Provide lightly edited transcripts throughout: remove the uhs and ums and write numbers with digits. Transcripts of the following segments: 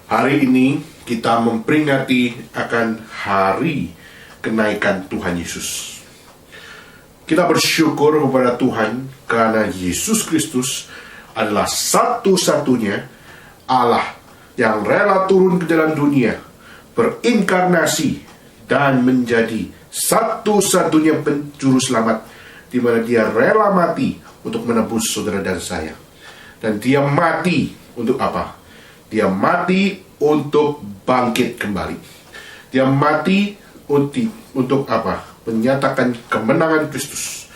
Hari ini kita memperingati akan hari kenaikan Tuhan Yesus. Kita bersyukur kepada Tuhan karena Yesus Kristus adalah satu-satunya Allah yang rela turun ke dalam dunia, berinkarnasi dan menjadi satu-satunya penjuru selamat, di mana dia rela mati untuk menebus saudara dan saya. Dan dia mati untuk apa? Dia mati untuk bangkit kembali. Dia mati untuk apa? Menyatakan kemenangan Kristus.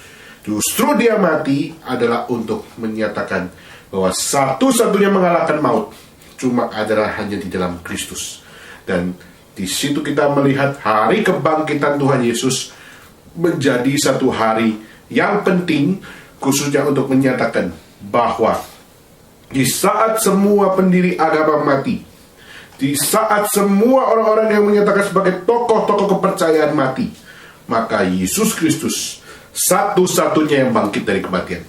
Justru dia mati adalah untuk menyatakan bahwa satu-satunya mengalahkan maut cuma adalah hanya di dalam Kristus. Dan di situ kita melihat hari kebangkitan Tuhan Yesus menjadi satu hari yang penting, khususnya untuk menyatakan bahwa di saat semua pendiri agama mati, di saat semua orang-orang yang menyatakan sebagai tokoh-tokoh kepercayaan mati, maka Yesus Kristus satu-satunya yang bangkit dari kematian.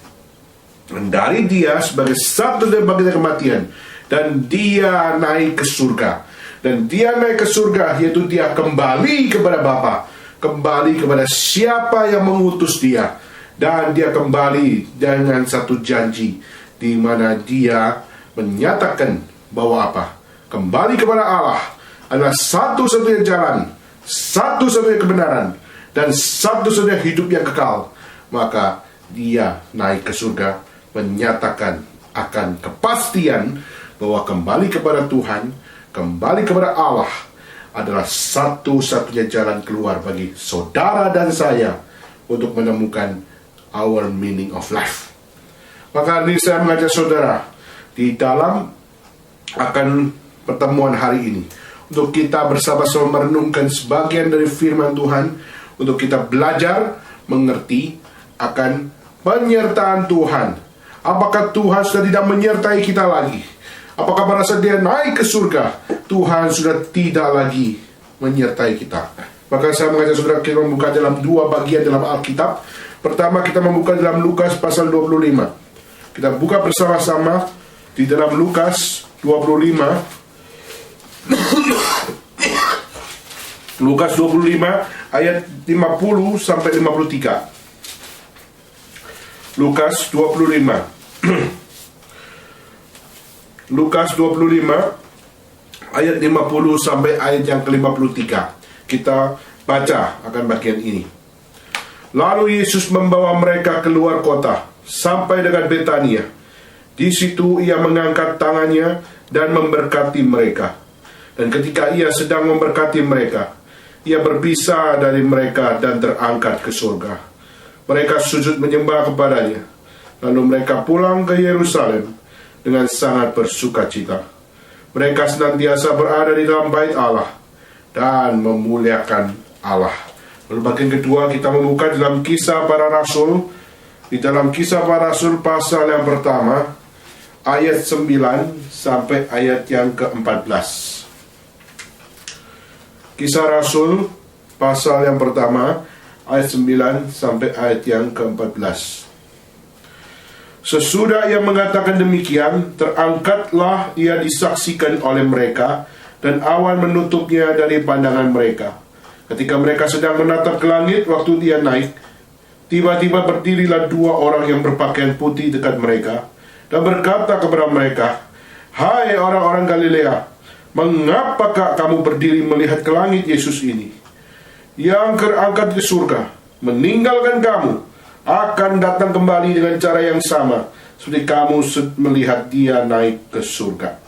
Dan dari dia sebagai satu-satunya bangkit dari kematian, dan dia naik ke surga. Dan dia naik ke surga, yaitu dia kembali kepada Bapa, kembali kepada siapa yang mengutus dia. Dan dia kembali dengan satu janji, di mana dia menyatakan bahwa apa? Kembali kepada Allah adalah satu-satunya jalan, satu-satunya kebenaran, dan satu-satunya hidup yang kekal. Maka dia naik ke surga, menyatakan akan kepastian bahwa kembali kepada Tuhan, kembali kepada Allah adalah satu-satunya jalan keluar bagi saudara dan saya untuk menemukan our meaning of life. Maka ini saya mengajak saudara di dalam akan pertemuan hari ini untuk kita bersama-sama merenungkan sebagian dari firman Tuhan, untuk kita belajar mengerti akan penyertaan Tuhan. Apakah Tuhan sudah tidak menyertai kita lagi? Apakah pada saat dia naik ke surga, Tuhan sudah tidak lagi menyertai kita? Maka saya mengajak saudara kita membuka dalam dua bagian dalam Alkitab. Pertama kita membuka dalam Lukas pasal 25. Kita buka bersama-sama di dalam Lukas 25. Lukas 25 ayat 50 sampai 53. Lukas 25. Lukas 25 ayat 50 sampai ayat yang ke-53. Kita baca akan bagian ini. Lalu Yesus membawa mereka keluar kota sampai dekat Betania. Di situ ia mengangkat tangannya dan memberkati mereka. Dan ketika ia sedang memberkati mereka, ia berpisah dari mereka dan terangkat ke surga. Mereka sujud menyembah kepadanya. Lalu mereka pulang ke Yerusalem dengan sangat bersukacita. Mereka senantiasa berada di dalam bait Allah dan memuliakan Allah. Lalu bagian kedua kita membuka dalam Kisah Para Rasul. Di dalam Kisah Para Rasul pasal yang pertama ayat 9 sampai ayat yang ke-14. Kisah Rasul pasal yang pertama ayat 9 sampai ayat yang ke-14. Sesudah ia mengatakan demikian, terangkatlah ia disaksikan oleh mereka, dan awan menutupnya dari pandangan mereka. Ketika mereka sedang menatap ke langit waktu dia naik, tiba-tiba berdirilah dua orang yang berpakaian putih dekat mereka, dan berkata kepada mereka, "Hai orang-orang Galilea, mengapakah kamu berdiri melihat ke langit Yesus ini, yang terangkat ke surga, meninggalkan kamu, akan datang kembali dengan cara yang sama seperti kamu melihat dia naik ke surga."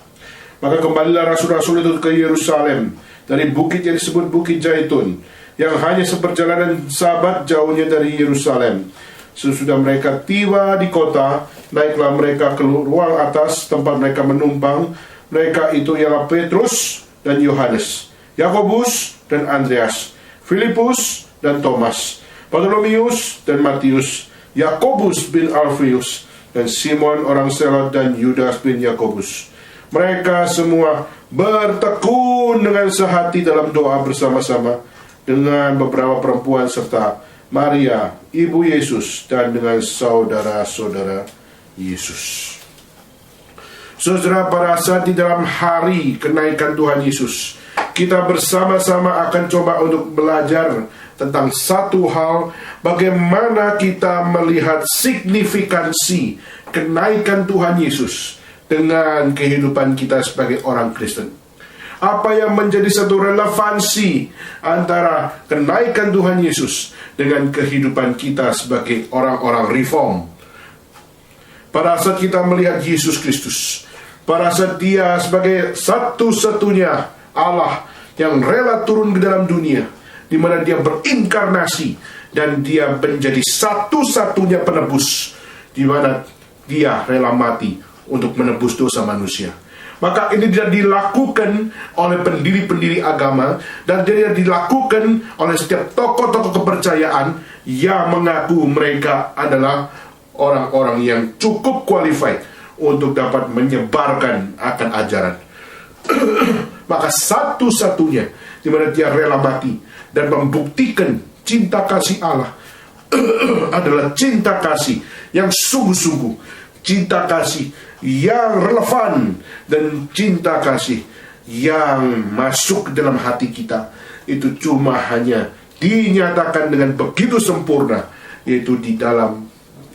Maka kembalilah rasul-rasul itu ke Yerusalem dari bukit yang disebut Bukit Zaitun, yang hanya seperjalanan sabat jauhnya dari Yerusalem. Sesudah mereka tiba di kota, naiklah mereka ke ruang atas tempat mereka menumpang. Mereka itu ialah Petrus dan Yohanes, Yakobus dan Andreas, Filipus dan Thomas, Bartolomeus dan Matius, Yakobus bin Alfeus, dan Simon orang Selot, dan Yudas bin Yakobus. Mereka semua bertekun dengan sehati dalam doa bersama-sama dengan beberapa perempuan serta Maria, ibu Yesus, dan dengan saudara-saudara Yesus. Saudara, pada saat di dalam hari kenaikan Tuhan Yesus, kita bersama-sama akan coba untuk belajar tentang satu hal, bagaimana kita melihat signifikansi kenaikan Tuhan Yesus dengan kehidupan kita sebagai orang Kristen. Apa yang menjadi satu relevansi antara kenaikan Tuhan Yesus dengan kehidupan kita sebagai orang-orang reform. Pada saat kita melihat Yesus Kristus, pada saat Dia sebagai satu-satunya Allah yang rela turun ke dalam dunia, di mana Dia berinkarnasi dan Dia menjadi satu-satunya penebus, di mana Dia rela mati untuk menebus dosa manusia. Maka ini tidak dilakukan oleh pendiri-pendiri agama, dan tidak dilakukan oleh setiap tokoh-tokoh kepercayaan yang mengaku mereka adalah orang-orang yang cukup qualified untuk dapat menyebarkan akan ajaran. Maka satu-satunya di mana Dia rela mati dan membuktikan cinta kasih Allah adalah cinta kasih yang sungguh-sungguh, cinta kasih yang relevan, dan cinta kasih yang masuk ke dalam hati kita. Itu cuma hanya dinyatakan dengan begitu sempurna, yaitu di dalam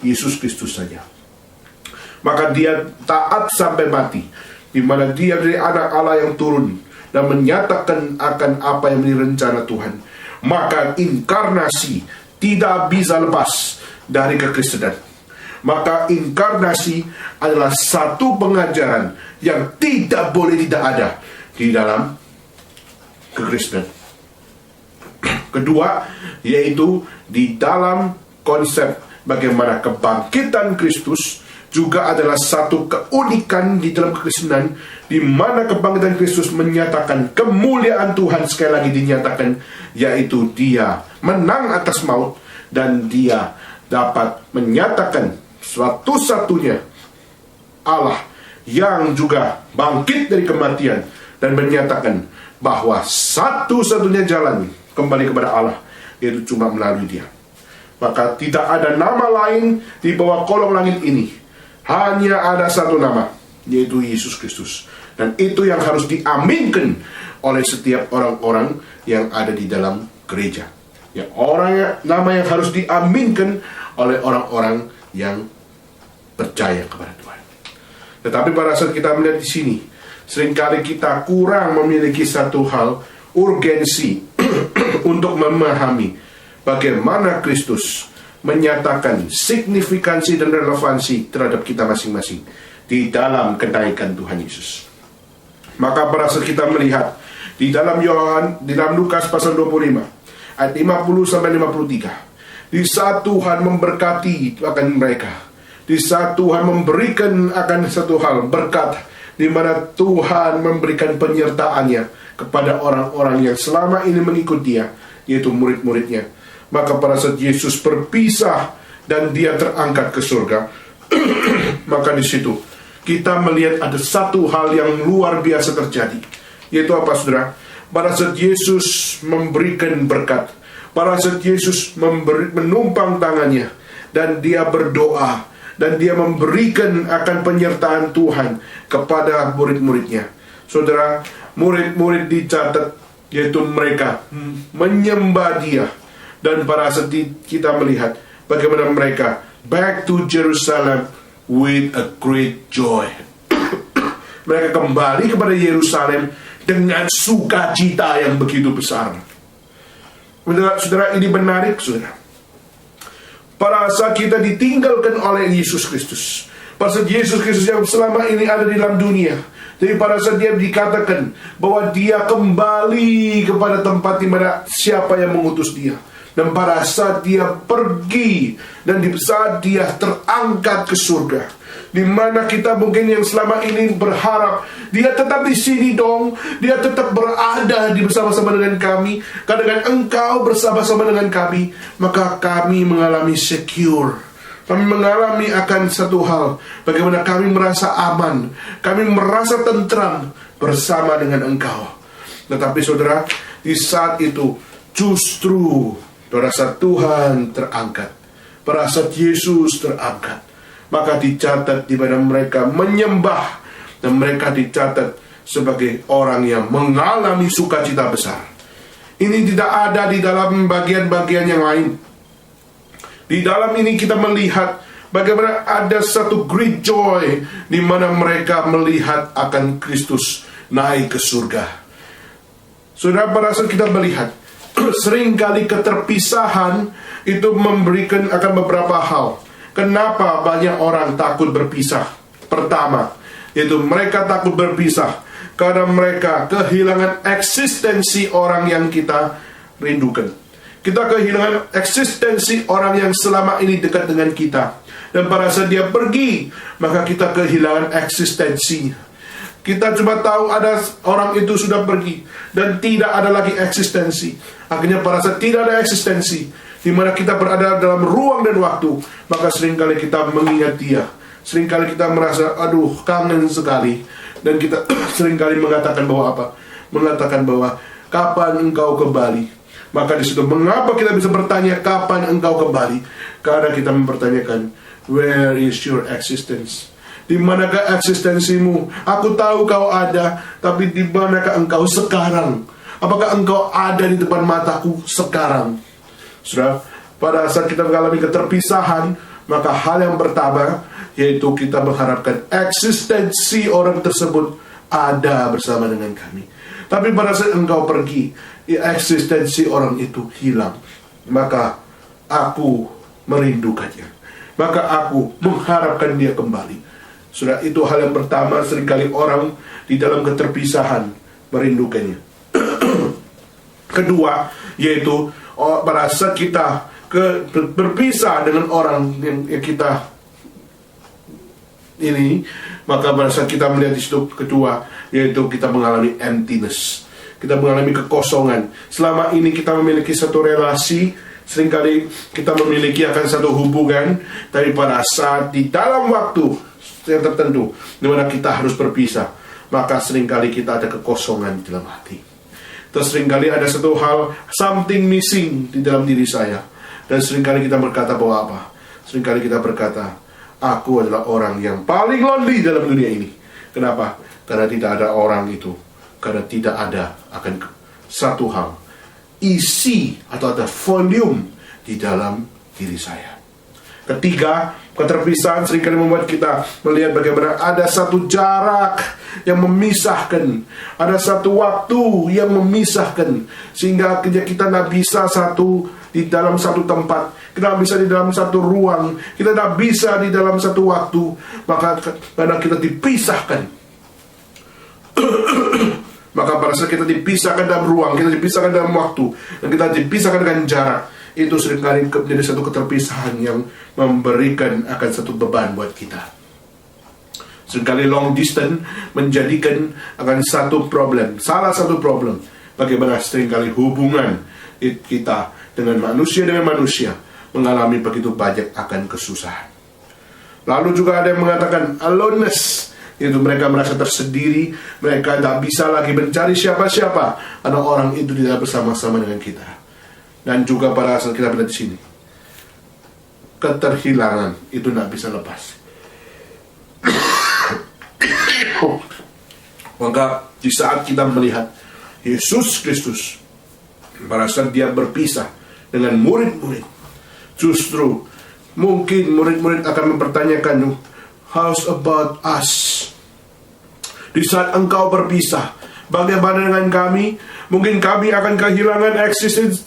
Yesus Kristus saja. Maka Dia taat sampai mati, di mana Dia dari anak Allah yang turun dan menyatakan akan apa yang menjadi rencana Tuhan. Maka inkarnasi tidak bisa lepas dari kekristenan. Maka inkarnasi adalah satu pengajaran yang tidak boleh tidak ada di dalam kekristenan. Kedua, yaitu di dalam konsep bagaimana kebangkitan Kristus juga adalah satu keunikan di dalam kekristenan, di mana kebangkitan Kristus menyatakan kemuliaan Tuhan sekali lagi dinyatakan, yaitu Dia menang atas maut, dan Dia dapat menyatakan satu-satunya Allah yang juga bangkit dari kematian, dan menyatakan bahwa satu-satunya jalan kembali kepada Allah yaitu cuma melalui Dia. Maka tidak ada nama lain di bawah kolong langit ini, hanya ada satu nama, yaitu Yesus Kristus. Dan itu yang harus diaminkan oleh setiap orang-orang yang ada di dalam gereja. Ya, nama yang harus diaminkan oleh orang-orang yang percaya kepada Tuhan. Tetapi pada saat kita melihat di sini, seringkali kita kurang memiliki satu hal, urgensi untuk memahami bagaimana Kristus menyatakan signifikansi dan relevansi terhadap kita masing-masing di dalam kenaikan Tuhan Yesus. Maka pada saat kita melihat di dalam Lukas pasal 25 ayat 50 sampai 53, di saat Tuhan memberkati akan mereka, di saat Tuhan memberikan akan satu hal berkat, di mana Tuhan memberikan penyertaannya kepada orang-orang yang selama ini mengikut Dia, yaitu murid-muridnya. Maka pada saat Yesus berpisah dan Dia terangkat ke surga, maka di situ kita melihat ada satu hal yang luar biasa terjadi, yaitu apa, saudara? Pada saat Yesus memberikan berkat, pada saat Yesus menumpang tangannya dan Dia berdoa, dan Dia memberikan akan penyertaan Tuhan kepada murid-muridnya, saudara, murid-murid dicatat yaitu mereka menyembah Dia. Dan pada saat kita melihat bagaimana mereka back to Jerusalem with a great joy. Mereka kembali kepada Yerusalem dengan sukacita yang begitu besar. Saudara, ini menarik, saudara. Pada saat kita ditinggalkan oleh Yesus Kristus, pada saat Yesus Kristus yang selama ini ada di dalam dunia, jadi pada saat Dia dikatakan bahwa Dia kembali kepada tempat di mana siapa yang mengutus Dia. Dan pada saat Dia pergi, dan di saat Dia terangkat ke surga, di mana kita mungkin yang selama ini berharap Dia tetap di sini dong, Dia tetap berada di bersama-sama dengan kami, karena Engkau bersama-sama dengan kami, maka kami mengalami secure. Kami mengalami akan satu hal, bagaimana kami merasa aman, kami merasa tentram bersama dengan Engkau. Tetapi saudara, di saat itu justru pada saat Tuhan terangkat, pada saat Yesus terangkat, maka dicatat di mana mereka menyembah Dan mereka dicatat sebagai orang yang mengalami sukacita besar. Ini tidak ada di dalam bagian-bagian yang lain. Di dalam ini kita melihat bagaimana ada satu great joy di mana mereka melihat akan Kristus naik ke surga. Saudara, pada saat kita melihat seringkali keterpisahan itu memberikan akan beberapa hal. Kenapa banyak orang takut berpisah? Pertama, yaitu mereka takut berpisah karena mereka kehilangan eksistensi orang yang kita rindukan. Kita kehilangan eksistensi orang yang selama ini dekat dengan kita. Dan pada saat dia pergi, maka kita kehilangan eksistensinya. Kita cuma tahu ada orang itu sudah pergi dan tidak ada lagi eksistensi. Akhirnya pada saat tidak ada eksistensi, di mana kita berada dalam ruang dan waktu, maka seringkali kita mengingat dia. Seringkali kita merasa, aduh, kangen sekali. Dan kita seringkali mengatakan bahwa apa? Mengatakan bahwa kapan engkau kembali? Maka di situ mengapa kita bisa bertanya kapan engkau kembali? Karena kita mempertanyakan, where is your existence? Di manakah eksistensimu? Aku tahu kau ada, tapi di manakah engkau sekarang? Apakah engkau ada di depan mataku sekarang? Saudara, pada saat kita mengalami keterpisahan, maka hal yang pertama yaitu kita mengharapkan eksistensi orang tersebut ada bersama dengan kami. Tapi pada saat engkau pergi, eksistensi orang itu hilang, maka aku merindukannya, maka aku mengharapkan dia kembali. Sudah, itu hal yang pertama. Seringkali orang di dalam keterpisahan merindukannya. Kedua, yaitu pada saat kita berpisah dengan orang yang kita ini, maka pada saat kita melihat di situ kedua, yaitu kita mengalami emptiness. Kita mengalami kekosongan. Selama ini kita memiliki satu relasi, seringkali kita memiliki akan satu hubungan, tapi pada saat di dalam waktu yang tertentu di mana kita harus berpisah, maka seringkali kita ada kekosongan di dalam hati. Terus seringkali ada satu hal, something missing di dalam diri saya. Dan seringkali kita berkata bahwa apa? Seringkali kita berkata, aku adalah orang yang paling lonely dalam dunia ini. Kenapa? Karena tidak ada orang itu. Karena tidak ada akan satu hal, isi atau ada volume di dalam diri saya. Ketiga, keterpisahan seringkali membuat kita melihat bagaimana ada satu jarak yang memisahkan, ada satu waktu yang memisahkan, sehingga kita tidak bisa satu di dalam satu tempat, kita tidak bisa di dalam satu ruang, kita tidak bisa di dalam satu waktu, maka karena kita dipisahkan. Maka pada saat kita dipisahkan dalam ruang, kita dipisahkan dalam waktu, dan kita dipisahkan dengan jarak, itu seringkali menjadi satu keterpisahan yang memberikan akan satu beban buat kita. Seringkali long distance menjadikan akan satu problem, salah satu problem, bagaimana seringkali hubungan kita dengan manusia mengalami begitu banyak akan kesusahan. Lalu juga ada yang mengatakan aloneness, itu mereka merasa tersendiri, mereka tidak bisa lagi mencari siapa-siapa, karena orang itu tidak bersama-sama dengan kita. Dan juga pada saat kita berada di sini, keterhilangan itu tidak bisa lepas. Maka di saat kita melihat Yesus Kristus, pada saat dia berpisah dengan murid-murid, justru mungkin murid-murid akan mempertanyakan, how's about us? Di saat engkau berpisah, bagaimana dengan kami? Mungkin kami akan kehilangan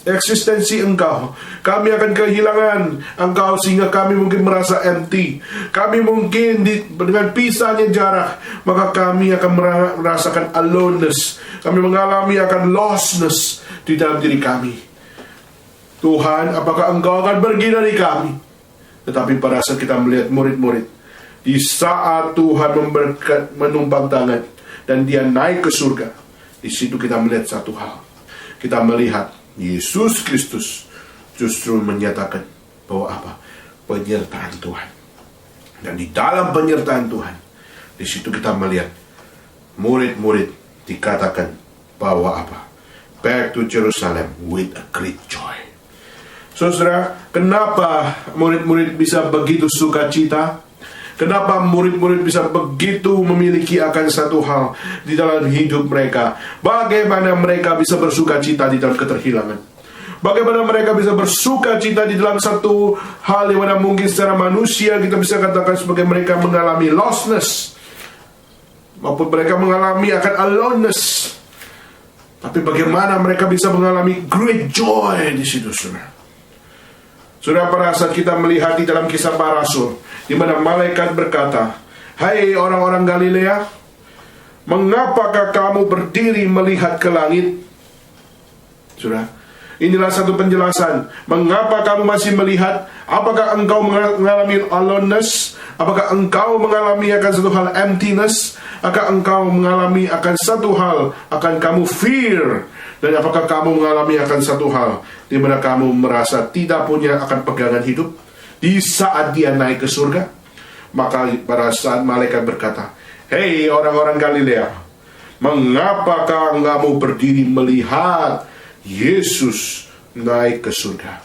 eksistensi engkau. Kami akan kehilangan engkau sehingga kami mungkin merasa empty. Kami mungkin dengan pisahnya jarak, maka kami akan merasakan aloneness. Kami mengalami akan lostness di dalam diri kami. Tuhan, apakah engkau akan pergi dari kami? Tetapi pada saat kita melihat murid-murid, di saat Tuhan menumpang tangan dan dia naik ke surga, di situ kita melihat satu hal. Kita melihat Yesus Kristus justru menyatakan bahwa apa? Penyertaan Tuhan. Dan di dalam penyertaan Tuhan, di situ kita melihat murid-murid dikatakan bahwa apa? Back to Jerusalem with a great joy. Saudara, kenapa murid-murid bisa begitu sukacita? Kenapa murid-murid bisa begitu memiliki akan satu hal di dalam hidup mereka? Bagaimana mereka bisa bersuka cita di dalam keterhilangan? Bagaimana mereka bisa bersuka cita di dalam satu hal yang mana mungkin secara manusia kita bisa katakan sebagai mereka mengalami lostness, maupun mereka mengalami akan aloneness. Tapi bagaimana mereka bisa mengalami great joy di situ, saudara? Saudara, pada saat kita melihat di dalam Kisah Para Rasul, di mana malaikat berkata, "Hai orang-orang Galilea, mengapakah kamu berdiri melihat ke langit?" Saudara, inilah satu penjelasan. Mengapa kamu masih melihat? Apakah engkau mengalami aloneness? Apakah engkau mengalami akan satu hal emptiness? Apakah engkau mengalami akan satu hal akan kamu fear? Dan apakah kamu mengalami akan satu hal di mana kamu merasa tidak punya akan pegangan hidup di saat dia naik ke surga? Maka pada saat malaikat berkata, "Hei orang-orang Galilea, mengapakah kamu berdiri melihat Yesus naik ke surga?"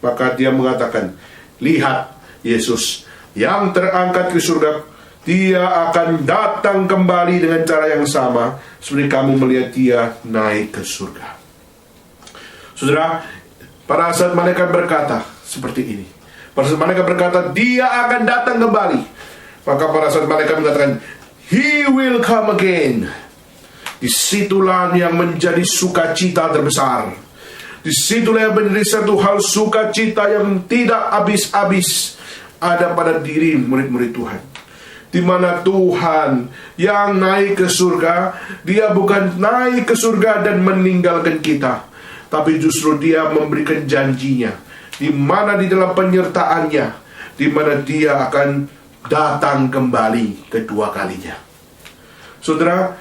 Maka dia mengatakan, "Lihat Yesus yang terangkat ke surga, dia akan datang kembali dengan cara yang sama seperti kamu melihat dia naik ke surga." Saudara, pada saat malaikat berkata seperti ini, pada saat malaikat berkata dia akan datang kembali, maka pada saat malaikat mengatakan He will come again, disitulah yang menjadi sukacita terbesar. Disitulah yang menjadi satu hal sukacita yang tidak habis-habis ada pada diri murid-murid Tuhan, di mana Tuhan yang naik ke surga, dia bukan naik ke surga dan meninggalkan kita, tapi justru dia memberikan janjinya, di mana di dalam penyertaannya, di mana dia akan datang kembali kedua kalinya. Saudara,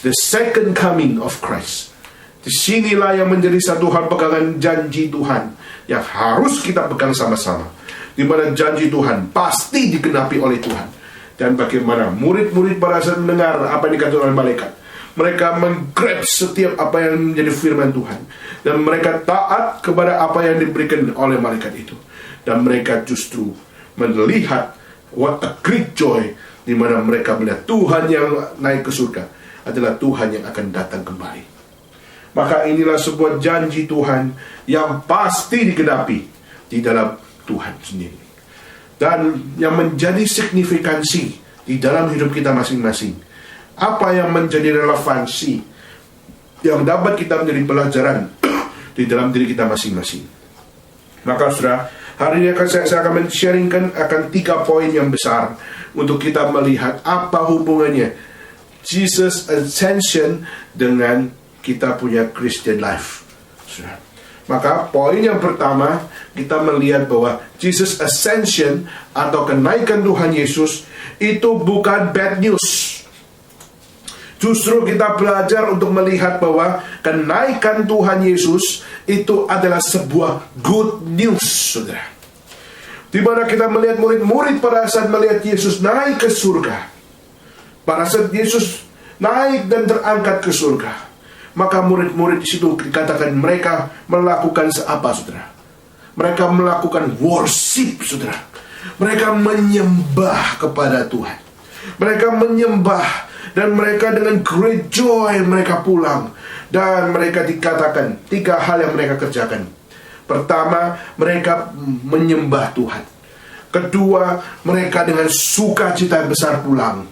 the second coming of Christ, disinilah yang menjadi satu hal pegangan janji Tuhan yang harus kita pegang sama-sama, di mana janji Tuhan pasti digenapi oleh Tuhan. Dan bagaimana murid-murid pada saat mendengar apa yang dikatakan oleh malaikat, mereka menggrab setiap apa yang menjadi firman Tuhan, dan mereka taat kepada apa yang diberikan oleh malaikat itu. Dan mereka justru melihat what a great joy, di mana mereka melihat Tuhan yang naik ke surga adalah Tuhan yang akan datang kembali. Maka inilah sebuah janji Tuhan yang pasti digenapi di dalam Tuhan sendiri. Dan yang menjadi signifikansi di dalam hidup kita masing-masing, apa yang menjadi relevansi yang dapat kita menjadi pelajaran di dalam diri kita masing-masing. Maka saudara, hari ini saya akan men-sharingkan akan 3 poin yang besar untuk kita melihat apa hubungannya Jesus Ascension dengan kita punya Christian life. Saudara, maka poin yang pertama, kita melihat bahwa Jesus Ascension atau kenaikan Tuhan Yesus itu bukan bad news. Justru kita belajar untuk melihat bahwa kenaikan Tuhan Yesus itu adalah sebuah good news, saudara. Di mana kita melihat murid-murid pada saat melihat Yesus naik ke surga, pada saat Yesus naik dan terangkat ke surga, maka murid-murid di situ dikatakan mereka melakukan apa, saudara? Mereka melakukan worship, saudara. Mereka menyembah kepada Tuhan. Mereka menyembah, dan mereka dengan great joy mereka pulang. Dan mereka dikatakan 3 hal yang mereka kerjakan. Pertama, mereka menyembah Tuhan. Kedua, mereka dengan sukacita besar pulang.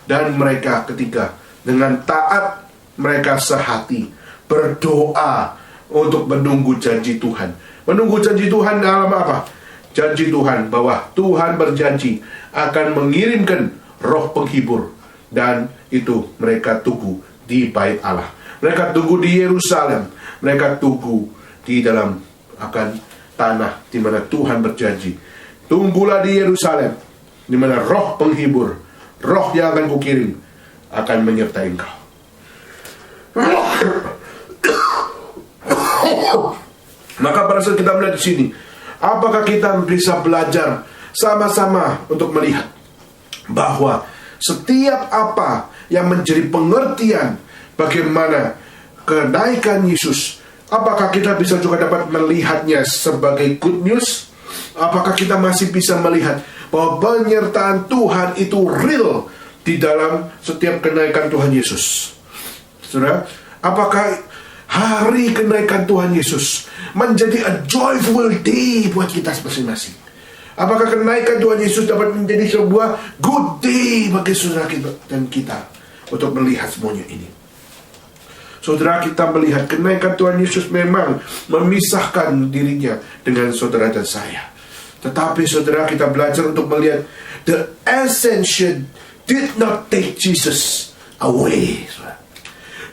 Dan mereka ketiga, dengan taat mereka sehati berdoa untuk menunggu janji Tuhan. Menunggu janji Tuhan dalam apa? Janji Tuhan bahwa Tuhan berjanji akan mengirimkan roh penghibur. Dan itu mereka tunggu di bait Allah. Mereka tunggu di Yerusalem. Mereka tunggu di dalam akan tanah di mana Tuhan berjanji. Tunggulah di Yerusalem, di mana roh penghibur, roh yang akan kukirim, akan menyertai engkau. Maka pada saat kita melihat di sini, apakah kita bisa belajar sama-sama untuk melihat bahwa setiap apa yang menjadi pengertian bagaimana kenaikan Yesus, apakah kita bisa juga dapat melihatnya sebagai good news? Apakah kita masih bisa melihat bahwa penyertaan Tuhan itu real di dalam setiap kenaikan Tuhan Yesus. Saudara, apakah hari kenaikan Tuhan Yesus menjadi a joyful day buat kita masing-masing? Apakah kenaikan Tuhan Yesus dapat menjadi sebuah good day bagi saudara kita dan kita untuk melihat semuanya ini? Saudara, kita melihat kenaikan Tuhan Yesus memang memisahkan dirinya dengan saudara dan saya. Tetapi saudara, kita belajar untuk melihat the ascension did not take Jesus away.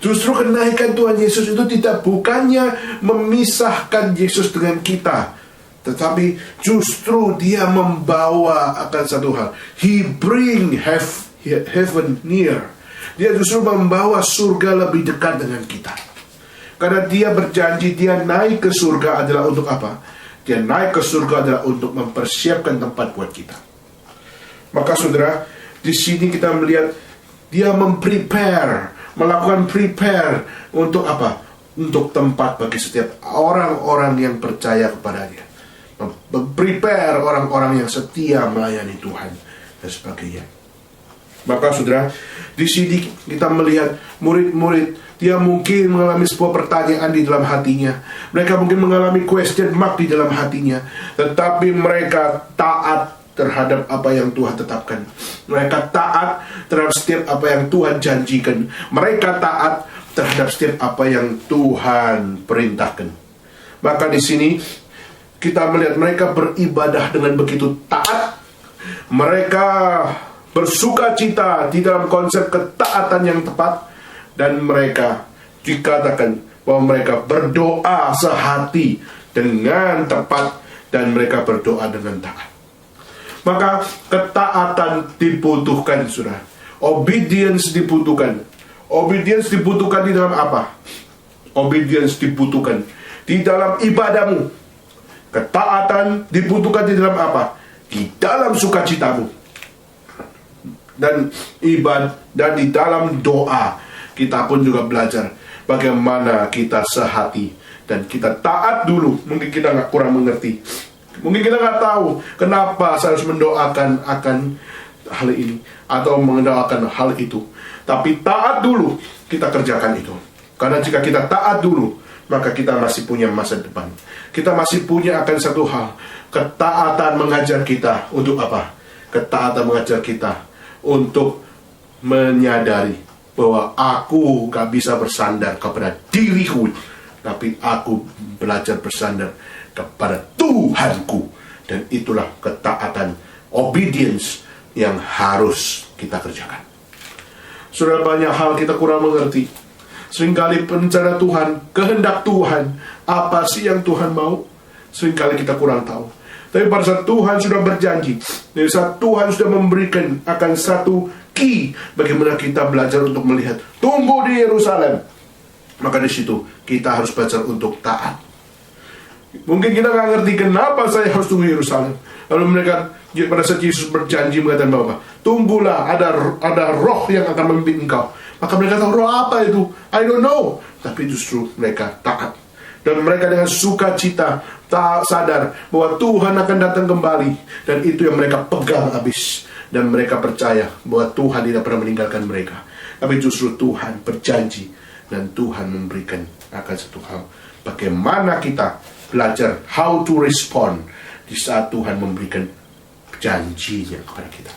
Justru kenaikan Tuhan Yesus itu bukannya memisahkan Yesus dengan kita, tetapi justru dia membawa akan satu hal. He bring heaven near. Dia justru membawa surga lebih dekat dengan kita. Karena dia berjanji dia naik ke surga adalah untuk apa? Dia naik ke surga adalah untuk mempersiapkan tempat buat kita. Maka saudara, di sini kita melihat dia melakukan prepare untuk apa? Untuk tempat bagi setiap orang-orang yang percaya kepadanya. Prepare orang-orang yang setia melayani Tuhan dan sebagainya. Maka saudara, di sini kita melihat murid-murid, dia mungkin mengalami sebuah pertanyaan di dalam hatinya. Mereka mungkin mengalami question mark di dalam hatinya, tetapi mereka taat terhadap apa yang Tuhan tetapkan. Mereka taat terhadap setiap apa yang Tuhan janjikan. Mereka taat terhadap setiap apa yang Tuhan perintahkan. Maka di sini kita melihat mereka beribadah dengan begitu taat. Mereka bersuka cita di dalam konsep ketaatan yang tepat. Dan mereka dikatakan bahwa mereka berdoa sehati dengan tepat. Dan mereka berdoa dengan taat. Maka ketaatan dibutuhkan, saudara. Obedience dibutuhkan. Obedience dibutuhkan di dalam apa? Obedience dibutuhkan di dalam ibadahmu. Ketaatan dibutuhkan di dalam apa? Di dalam sukacitamu. Dan di dalam doa kita pun juga belajar bagaimana kita sehati dan kita taat dulu. Mungkin kita kurang mengerti. Mungkin kita nggak tahu kenapa saya harus mendoakan akan hal ini atau mendoakan hal itu. Tapi taat dulu kita kerjakan itu. Karena jika kita taat dulu, maka kita masih punya masa depan. Kita masih punya akan satu hal. Ketaatan mengajar kita untuk apa? Ketaatan mengajar kita untuk menyadari bahwa aku gak bisa bersandar kepada diriku, tapi aku belajar bersandar kepada Tuhanku. Dan itulah ketaatan, obedience yang harus kita kerjakan. Sudah banyak hal kita kurang mengerti. Seringkali rencana Tuhan, kehendak Tuhan, apa sih yang Tuhan mau? Seringkali kita kurang tahu. Tapi pada saat Tuhan sudah berjanji, dari saat Tuhan sudah memberikan akan satu key bagaimana kita belajar untuk melihat, tunggu di Yerusalem, maka di situ kita harus belajar untuk taat. Mungkin kita nggak ngerti kenapa saya harus tunggu Yerusalem. Lalu mereka pada saat Yesus berjanji mengatakan bahwa tunggulah, ada roh yang akan memimpin engkau. Maka mereka tahu roh apa itu? I don't know. Tapi justru mereka taat. Dan mereka dengan sukacita sadar bahwa Tuhan akan datang kembali. Dan itu yang mereka pegang habis. Dan mereka percaya bahwa Tuhan tidak pernah meninggalkan mereka. Tapi justru Tuhan berjanji. Dan Tuhan memberikan akan satu hal. Bagaimana kita belajar how to respond di saat Tuhan memberikan janjinya kepada kita.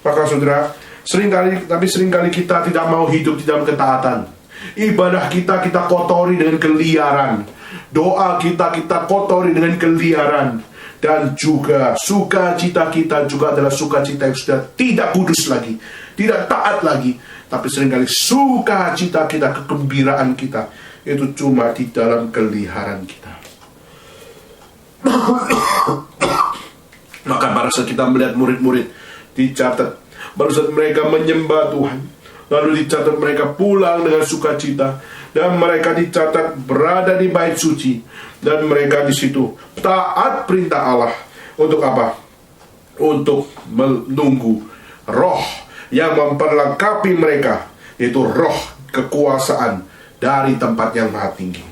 Maka saudara, seringkali kita tidak mau hidup di dalam ketaatan. Ibadah kita kotori dengan keliaran. Doa kita kotori dengan keliaran. Dan juga sukacita kita juga adalah sukacita yang sudah tidak kudus lagi, tidak taat lagi. Tapi seringkali sukacita kita, kegembiraan kita itu cuma di dalam keliaran kita. Maka pada saat kita melihat murid-murid dicatat, pada saat mereka menyembah Tuhan, lalu dicatat mereka pulang dengan sukacita, dan mereka dicatat berada di bait suci, dan mereka di situ taat perintah Allah. Untuk apa? Untuk menunggu roh yang memperlengkapi mereka, yaitu roh kekuasaan dari tempat yang maha tinggi.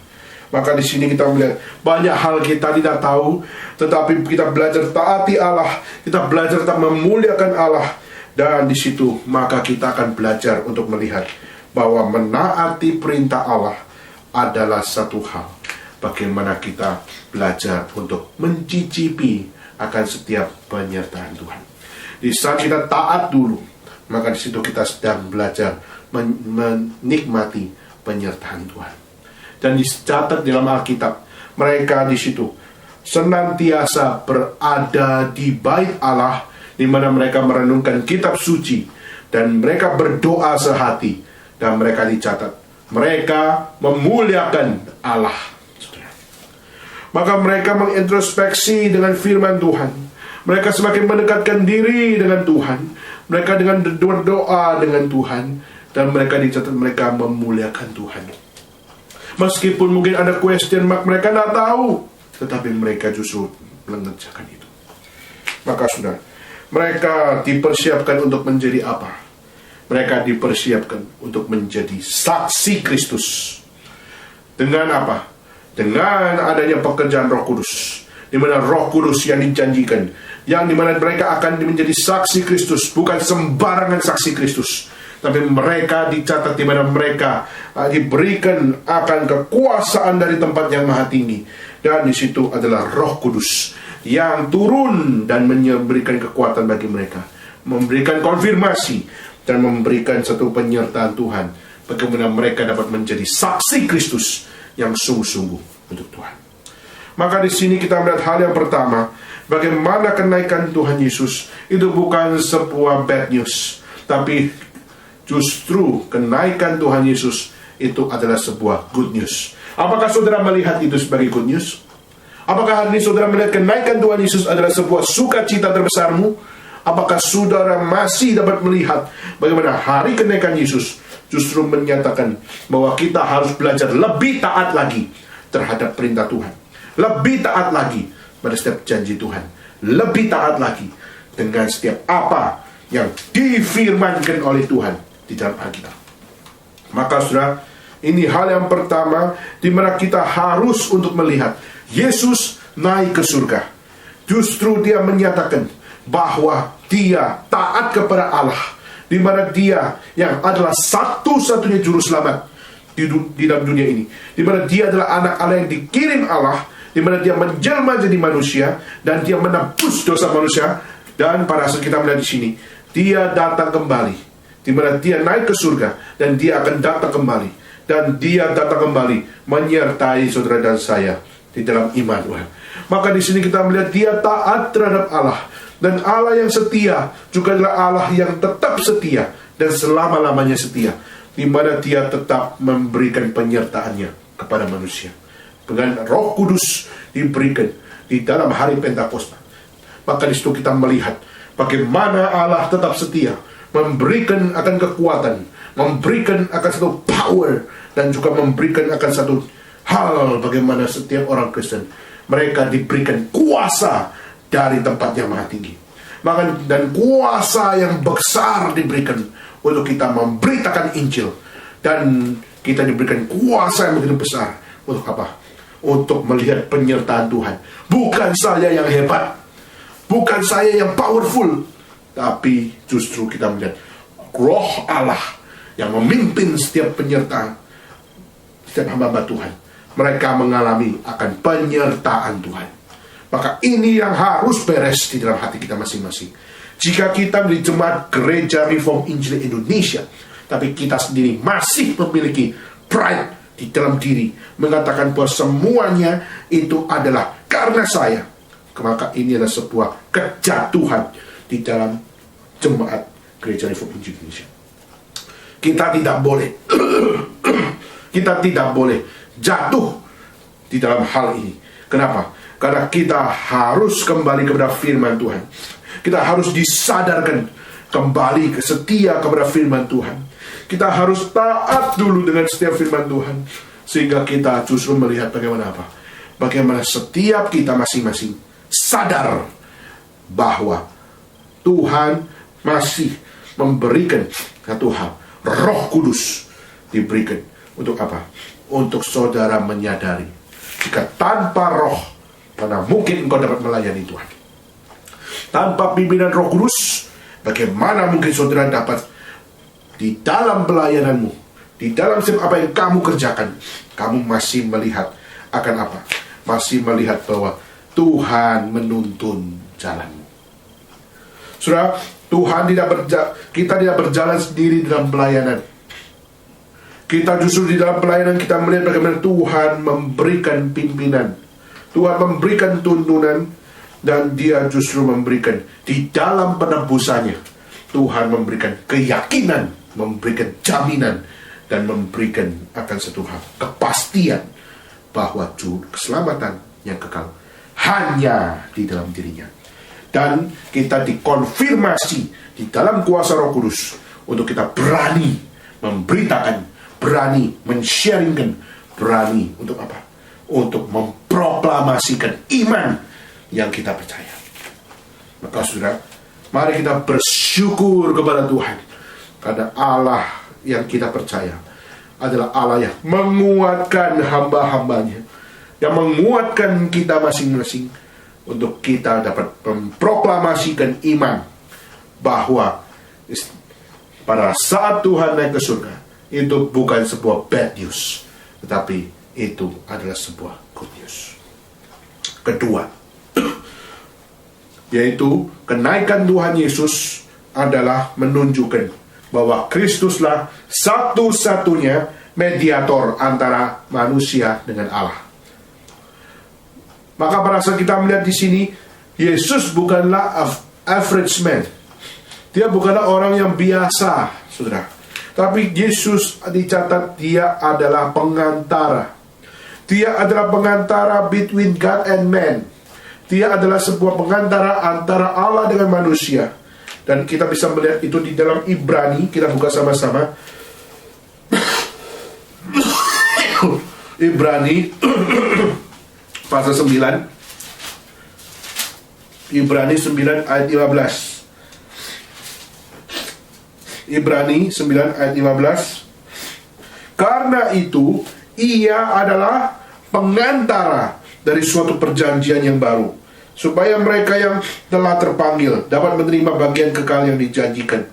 Maka di sini kita melihat banyak hal kita tidak tahu, tetapi kita belajar taati Allah, kita belajar tetap memuliakan Allah, dan di situ maka kita akan belajar untuk melihat bahwa menaati perintah Allah adalah satu hal. Bagaimana kita belajar untuk mencicipi akan setiap penyertaan Tuhan. Di saat kita taat dulu, maka di situ kita sedang belajar menikmati penyertaan Tuhan. Dan dicatat dalam Alkitab, mereka di situ senantiasa berada di bait Allah, di mana mereka merenungkan kitab suci, dan mereka berdoa sehati, dan mereka dicatat mereka memuliakan Allah. Maka mereka mengintrospeksi dengan firman Tuhan. Mereka semakin mendekatkan diri dengan Tuhan. Mereka dengan berdoa dengan Tuhan, dan mereka dicatat mereka memuliakan Tuhan. Meskipun mungkin ada question mark, mereka tidak tahu, tetapi mereka justru mengerjakan itu. Maka saudara, mereka dipersiapkan untuk menjadi apa? Mereka dipersiapkan untuk menjadi saksi Kristus. Dengan apa? Dengan adanya pekerjaan Roh Kudus, di mana Roh Kudus yang dijanjikan, yang dimana mereka akan menjadi saksi Kristus, bukan sembarangan saksi Kristus, tapi mereka dicatat di mana mereka diberikan akan kekuasaan dari tempat yang maha tinggi, dan di situ adalah Roh Kudus yang turun dan memberikan kekuatan bagi mereka, memberikan konfirmasi dan memberikan satu penyertaan Tuhan, bagaimana mereka dapat menjadi saksi Kristus yang sungguh-sungguh untuk Tuhan. Maka di sini kita melihat hal yang pertama, bagaimana kenaikan Tuhan Yesus itu bukan sebuah bad news, tapi justru kenaikan Tuhan Yesus itu adalah sebuah good news. Apakah saudara melihat itu sebagai good news? Apakah hari ini saudara melihat kenaikan Tuhan Yesus adalah sebuah sukacita terbesarmu? Apakah saudara masih dapat melihat bagaimana hari kenaikan Yesus justru menyatakan bahwa kita harus belajar lebih taat lagi terhadap perintah Tuhan, lebih taat lagi pada setiap janji Tuhan, lebih taat lagi dengan setiap apa yang difirmankan oleh Tuhan di dalam Alkitab. Maka saudara, ini hal yang pertama di mana kita harus untuk melihat Yesus naik ke surga. Justru dia menyatakan bahwa dia taat kepada Allah, di mana dia yang adalah satu-satunya juru selamat di dalam dunia ini, di mana dia adalah anak Allah yang dikirim Allah, di mana dia menjelma jadi manusia dan dia menebus dosa manusia. Dan pada saat kita melihat di sini, dia datang kembali, di mana dia naik ke surga dan dia akan datang kembali, dan dia datang kembali menyertai saudara dan saya di dalam iman Tuhan. Maka di sini kita melihat dia taat terhadap Allah, dan Allah yang setia juga adalah Allah yang tetap setia dan selama-lamanya setia, di mana dia tetap memberikan penyertaannya kepada manusia. Dengan Roh Kudus diberikan di dalam hari Pentakosta, maka di situ kita melihat bagaimana Allah tetap setia, memberikan akan kekuatan, memberikan akan satu power, dan juga memberikan akan satu hal bagaimana setiap orang Kristen mereka diberikan kuasa dari tempat yang maha tinggi. Maka dan kuasa yang besar diberikan untuk kita memberitakan Injil, dan kita diberikan kuasa yang begitu besar untuk apa? Untuk melihat penyertaan Tuhan. Bukan saya yang hebat, bukan saya yang powerful, tapi justru kita melihat Roh Allah yang memimpin setiap penyertaan, setiap hamba Tuhan. Mereka mengalami akan penyertaan Tuhan. Maka ini yang harus beres di dalam hati kita masing-masing. Jika kita menjadi jemaat Gereja Reform Injil Indonesia, tapi kita sendiri masih memiliki pride di dalam diri, mengatakan bahwa semuanya itu adalah karena saya, maka ini adalah sebuah kejatuhan di dalam jemaat Gereja Reform Injil Indonesia. Kita tidak boleh kita tidak boleh jatuh di dalam hal ini. Kenapa? Karena kita harus kembali kepada firman Tuhan. Kita harus disadarkan kembali setia kepada firman Tuhan. Kita harus taat dulu dengan setiap firman Tuhan, sehingga kita justru melihat bagaimana apa? Bagaimana setiap kita masing-masing sadar bahwa Tuhan masih memberikan satu hal, Roh Kudus diberikan untuk apa? Untuk saudara menyadari Jika tanpa roh, mana mungkin engkau dapat melayani Tuhan? Tanpa pimpinan Roh Kudus, bagaimana mungkin saudara dapat di dalam pelayananmu, di dalam setiap apa yang kamu kerjakan, kamu masih melihat akan apa? Masih melihat bahwa Tuhan menuntun jalanmu. Saudara, kita tidak berjalan sendiri dalam pelayanan. Kita justru di dalam pelayanan kita melihat bagaimana Tuhan memberikan pimpinan, Tuhan memberikan tuntunan, dan Dia justru memberikan di dalam penebusannya. Tuhan memberikan keyakinan, memberikan jaminan, dan memberikan akan satu hal, kepastian bahwa keselamatan yang kekal hanya di dalam dirinya. Dan kita dikonfirmasi di dalam kuasa Roh Kudus untuk kita berani memberitakan, berani men-sharingkan, berani untuk apa? Untuk memproklamasikan iman yang kita percaya. Maka saudara, mari kita bersyukur kepada Tuhan, karena Allah yang kita percaya adalah Allah yang menguatkan hamba-hambanya, yang menguatkan kita masing-masing untuk kita dapat memproklamasikan iman bahwa pada saat Tuhan naik ke surga, itu bukan sebuah bad news, tetapi itu adalah sebuah good news. Kedua, yaitu kenaikan Tuhan Yesus adalah menunjukkan bahwa Kristuslah satu-satunya mediator antara manusia dengan Allah. Maka pada saat kita melihat di sini, Yesus bukanlah average man. Dia bukanlah orang yang biasa, saudara. Tapi Yesus dicatat dia adalah pengantara. Dia adalah pengantara between God and man. Dia adalah sebuah pengantara antara Allah dengan manusia. Dan kita bisa melihat itu di dalam Ibrani. Kita buka sama-sama. Ibrani pasal 9. Ibrani 9 ayat 15. Ibrani 9 ayat 15. Karena itu ia adalah pengantara dari suatu perjanjian yang baru, supaya mereka yang telah terpanggil dapat menerima bagian kekal yang dijanjikan.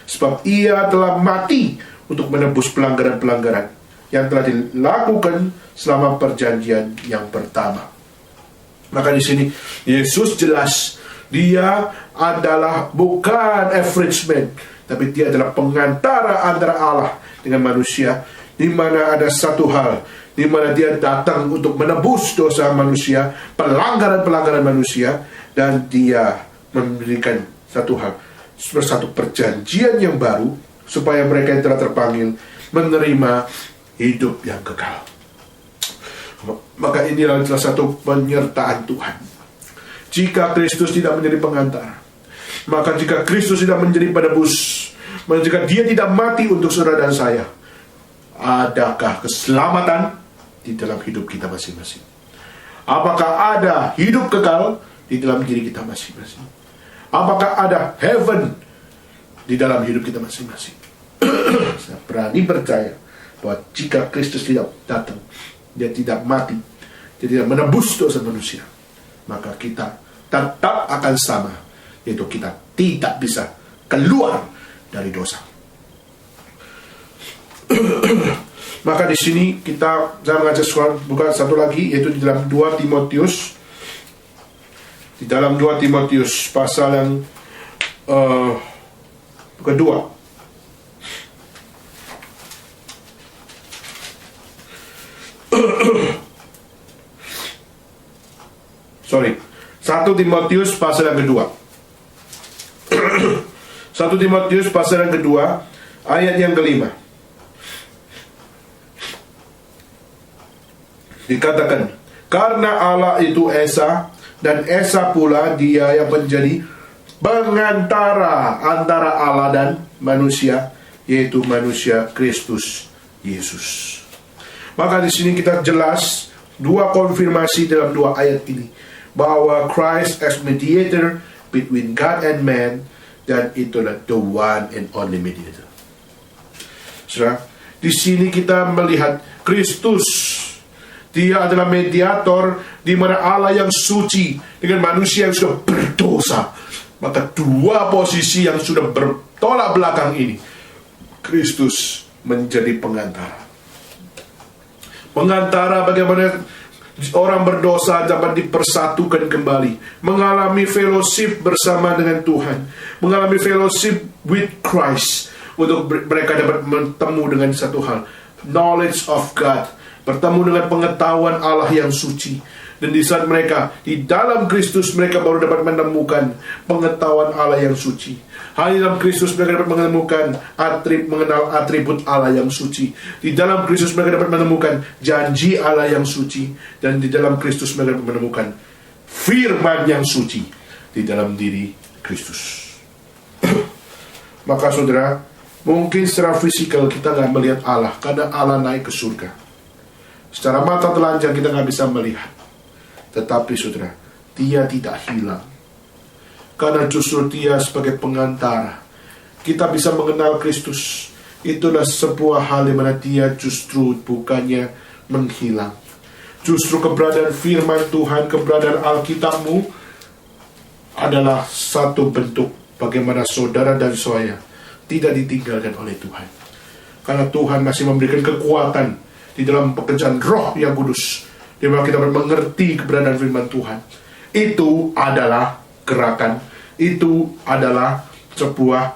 Sebab ia telah mati untuk menebus pelanggaran-pelanggaran yang telah dilakukan selama perjanjian yang pertama. Maka di sini Yesus jelas dia adalah bukan average man, tapi dia adalah pengantara antara Allah dengan manusia, di mana ada satu hal, di mana dia datang untuk menebus dosa manusia, pelanggaran-pelanggaran manusia, dan dia memberikan satu hal, satu perjanjian yang baru, supaya mereka yang telah terpanggil menerima hidup yang kekal. Maka inilah salah satu penyertaan Tuhan. Jika Kristus tidak menjadi pengantara, maka jika Kristus tidak menjadi penebus, maka jika dia tidak mati untuk saudara dan saya, adakah keselamatan di dalam hidup kita masing-masing? Apakah ada hidup kekal di dalam diri kita masing-masing? Apakah ada heaven di dalam hidup kita masing-masing? Saya berani percaya bahwa jika Kristus tidak datang, dia tidak mati, dia tidak menebus dosa manusia, maka kita tetap akan sama, yaitu kita tidak bisa keluar dari dosa. Maka di sini saya mengajak sekolah buka satu lagi, yaitu di dalam 2 Timotius. Di dalam 2 Timotius pasal yang kedua. Sorry, 1 Timotius pasal yang kedua. 1 Timotius pasal yang kedua, ayat yang kelima. Dikatakan, karena Allah itu Esa, dan Esa pula dia yang menjadi pengantara antara Allah dan manusia, yaitu manusia Kristus Yesus. Maka di sini kita jelas dua konfirmasi dalam dua ayat ini, bahwa Christ as mediator between God and man, dan itulah the one and only mediator. Saudara, di sini kita melihat Kristus Dia adalah mediator di mana Allah yang suci dengan manusia yang sudah berdosa. Maka dua posisi yang sudah bertolak belakang ini, Kristus menjadi pengantara. Pengantara bagaimana orang berdosa dapat dipersatukan kembali, mengalami fellowship bersama dengan Tuhan, mengalami fellowship with Christ, untuk mereka dapat bertemu dengan satu hal, knowledge of God, bertemu dengan pengetahuan Allah yang suci. Dan di saat mereka di dalam Kristus, mereka baru dapat menemukan pengetahuan Allah yang suci. Hanya dalam Kristus mereka dapat menemukan mengenal atribut Allah yang suci. Di dalam Kristus mereka dapat menemukan janji Allah yang suci. Dan di dalam Kristus mereka dapat menemukan firman yang suci di dalam diri Kristus. Maka saudara, mungkin secara fisikal kita nggak melihat Allah karena Allah naik ke surga. Secara mata telanjang kita nggak bisa melihat. Tetapi saudara, dia tidak hilang. Karena justru dia sebagai pengantara, kita bisa mengenal Kristus. Itulah sebuah hal di mana dia justru bukannya menghilang. Justru keberadaan firman Tuhan, keberadaan Alkitabmu adalah satu bentuk bagaimana saudara dan saya tidak ditinggalkan oleh Tuhan. Karena Tuhan masih memberikan kekuatan di dalam pekerjaan Roh yang Kudus, di mana kita mengerti keberadaan firman Tuhan. Itu adalah gerakan, itu adalah sebuah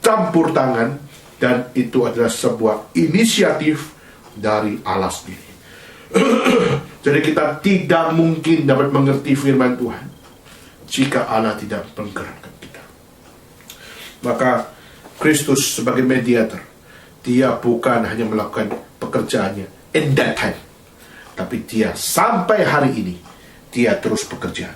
campur tangan, dan itu adalah sebuah inisiatif dari Allah sendiri. Jadi kita tidak mungkin dapat mengerti firman Tuhan jika Allah tidak menggerakkan kita. Maka Kristus sebagai mediator, dia bukan hanya melakukan pekerjaannya in that time, tapi dia sampai hari ini dia terus bekerja,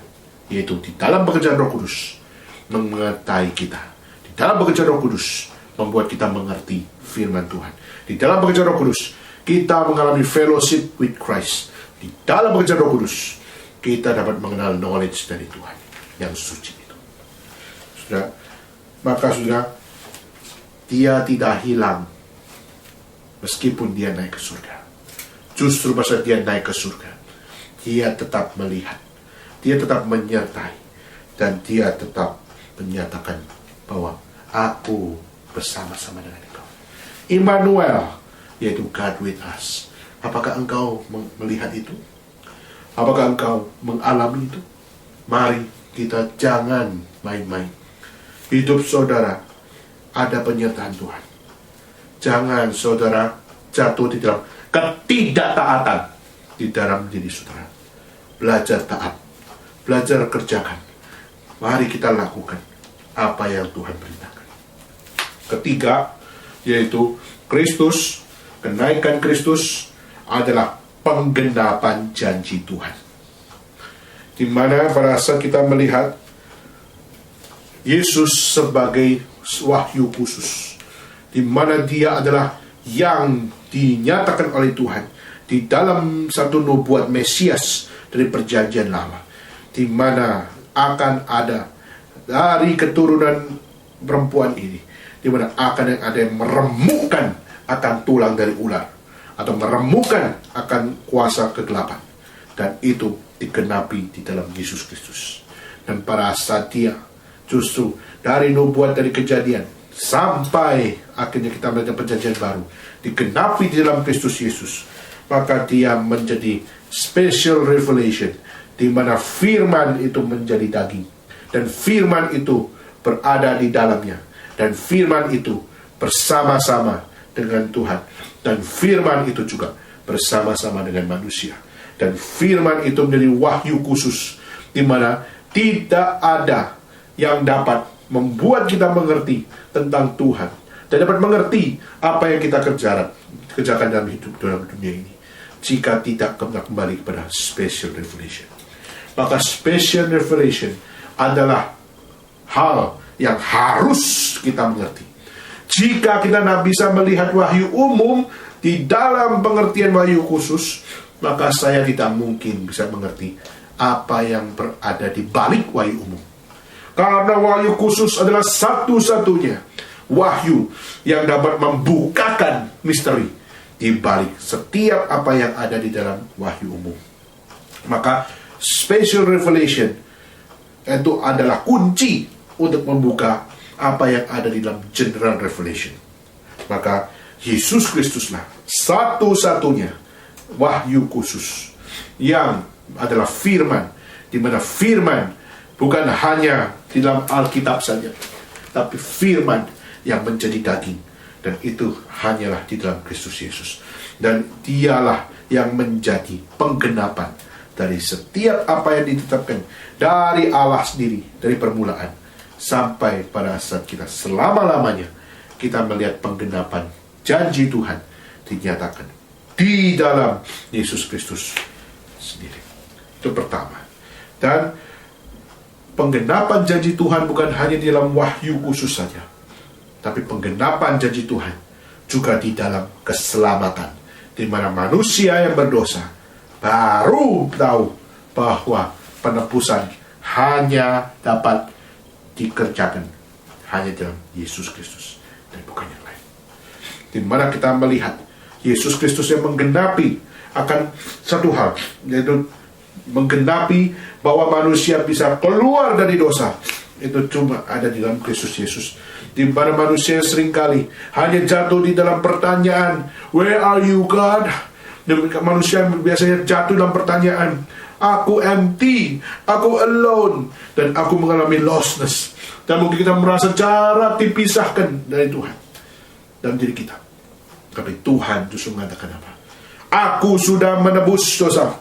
yaitu di dalam pekerjaan Roh Kudus mengertai kita. Di dalam pekerjaan Roh Kudus membuat kita mengerti firman Tuhan. Di dalam pekerjaan Roh Kudus kita mengalami fellowship with Christ. Di dalam pekerjaan Roh Kudus kita dapat mengenal knowledge dari Tuhan yang suci itu. Saudara, maka saudara, dia tidak hilang meskipun dia naik ke surga. Justru pada dia naik ke surga, dia tetap melihat, dia tetap menyertai, dan dia tetap menyatakan bahwa aku bersama-sama dengan engkau. Immanuel, yaitu God with us. Apakah engkau melihat itu? Apakah engkau mengalami itu? Mari kita jangan main-main. Hidup saudara ada penyertaan Tuhan. Jangan saudara jatuh di dalam ketidaktaatan di dalam diri saudara. Belajar taat, belajar kerjakan. Mari kita lakukan apa yang Tuhan perintahkan. Ketiga, yaitu Kristus, kenaikan Kristus adalah penggenapan janji Tuhan. Di mana pada saat kita melihat Yesus sebagai wahyu khusus, di mana dia adalah yang dinyatakan oleh Tuhan di dalam satu nubuat Mesias dari perjanjian lama, di mana akan ada dari keturunan perempuan ini, di mana akan ada yang meremukkan akan tulang dari ular, atau meremukkan akan kuasa kegelapan, dan itu digenapi di dalam Yesus Kristus. Dan pada saat dia justru dari nubuat dari Kejadian sampai akhirnya kita melihat perjanjian baru digenapi di dalam Kristus Yesus, maka dia menjadi special revelation, di mana firman itu menjadi daging, dan firman itu berada di dalamnya, dan firman itu bersama-sama dengan Tuhan, dan firman itu juga bersama-sama dengan manusia, dan firman itu menjadi wahyu khusus, di mana tidak ada yang dapat membuat kita mengerti tentang Tuhan dan dapat mengerti apa yang kita kerjakan dalam hidup dalam dunia ini jika tidak kembali kepada special revelation. Maka special revelation adalah hal yang harus kita mengerti. Jika kita tidak bisa melihat wahyu umum di dalam pengertian wahyu khusus, maka saya tidak mungkin bisa mengerti apa yang berada di balik wahyu umum. Karena wahyu khusus adalah satu-satunya wahyu yang dapat membukakan misteri di balik setiap apa yang ada di dalam wahyu umum. Maka special revelation itu adalah kunci untuk membuka apa yang ada di dalam general revelation. Maka Yesus Kristuslah satu-satunya wahyu khusus yang adalah firman, di mana firman bukan hanya di dalam Alkitab saja, tapi firman yang menjadi daging, dan itu hanyalah di dalam Kristus Yesus. Dan dialah yang menjadi penggenapan dari setiap apa yang ditetapkan dari Allah sendiri, dari permulaan sampai pada saat kita selama-lamanya kita melihat penggenapan janji Tuhan dinyatakan di dalam Yesus Kristus sendiri. Itu pertama. Dan penggenapan janji Tuhan bukan hanya di dalam wahyu khusus saja, tapi penggenapan janji Tuhan juga di dalam keselamatan, di mana manusia yang berdosa baru tahu bahwa penebusan hanya dapat dikerjakan hanya dalam Yesus Kristus dan bukan yang lain. Di mana kita melihat Yesus Kristus yang menggenapi akan satu hal, yaitu menggenapi bahwa manusia bisa keluar dari dosa. Itu cuma ada di dalam Kristus Yesus. Di mana manusia seringkali hanya jatuh di dalam pertanyaan, where are you God? Dan manusia biasanya jatuh dalam pertanyaan, aku empty, aku alone, dan aku mengalami lostness. Dan mungkin kita merasa jarak dipisahkan dari Tuhan dalam diri kita. Tapi Tuhan justru mengatakan apa? Aku sudah menebus dosa,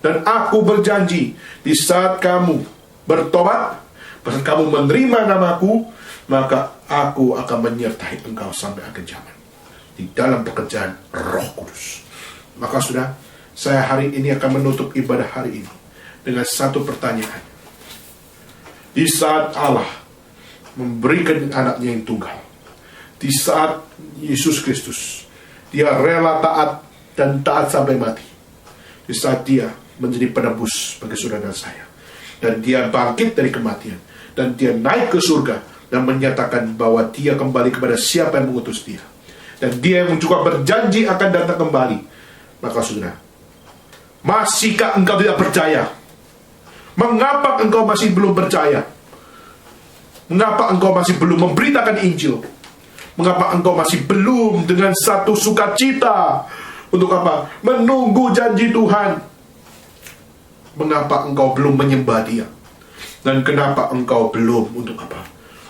dan aku berjanji di saat kamu bertobat, pada saat kamu menerima namaku, maka aku akan menyertai engkau sampai akhir zaman di dalam pekerjaan Roh Kudus. Maka sudah, saya hari ini akan menutup ibadah hari ini dengan satu pertanyaan. Di saat Allah memberikan anaknya yang tunggal, di saat Yesus Kristus dia rela taat dan taat sampai mati, di saat dia menjadi penebus bagi saudara dan saya, dan dia bangkit dari kematian, dan dia naik ke surga dan menyatakan bahwa dia kembali kepada siapa yang mengutus dia, dan dia yang juga berjanji akan datang kembali. Maka saudara, masihkah engkau tidak percaya? Mengapa engkau masih belum percaya? Mengapa engkau masih belum memberitakan Injil? Mengapa engkau masih belum dengan satu sukacita untuk apa? Menunggu janji Tuhan. Mengapa engkau belum menyembah Dia? Dan kenapa engkau belum untuk apa?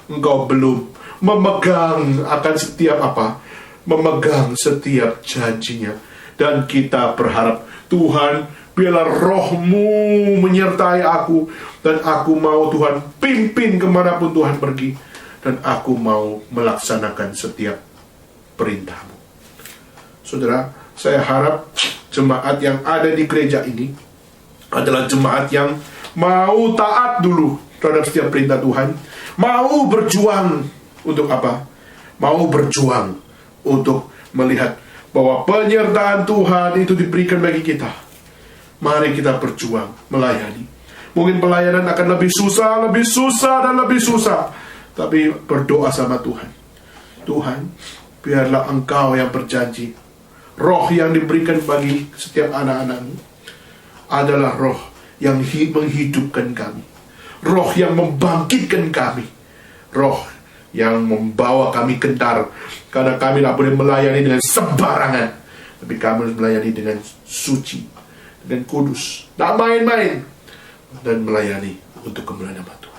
Engkau belum memegang akan setiap apa? Memegang setiap janjinya. Dan kita berharap, Tuhan, biarlah Roh-Mu menyertai aku, dan aku mau Tuhan pimpin kemanapun Tuhan pergi, dan aku mau melaksanakan setiap perintah-Mu. Saudara, saya harap jemaat yang ada di gereja ini adalah jemaat yang mau taat dulu terhadap setiap perintah Tuhan, mau berjuang untuk apa? Mau berjuang untuk melihat bahwa penyertaan Tuhan itu diberikan bagi kita. Mari kita berjuang melayani. Mungkin pelayanan akan lebih susah, dan lebih susah. Tapi berdoa sama Tuhan. Tuhan, biarlah Engkau yang berjanji. Roh yang diberikan bagi setiap anak-anak-Mu adalah roh yang menghidupkan kami. Roh yang membangkitkan kami. Roh yang membawa kami gentar, karena kami tidak boleh melayani dengan sembarangan, tapi kami harus melayani dengan suci, dengan kudus, tidak main-main, dan melayani untuk kemuliaan nama Tuhan.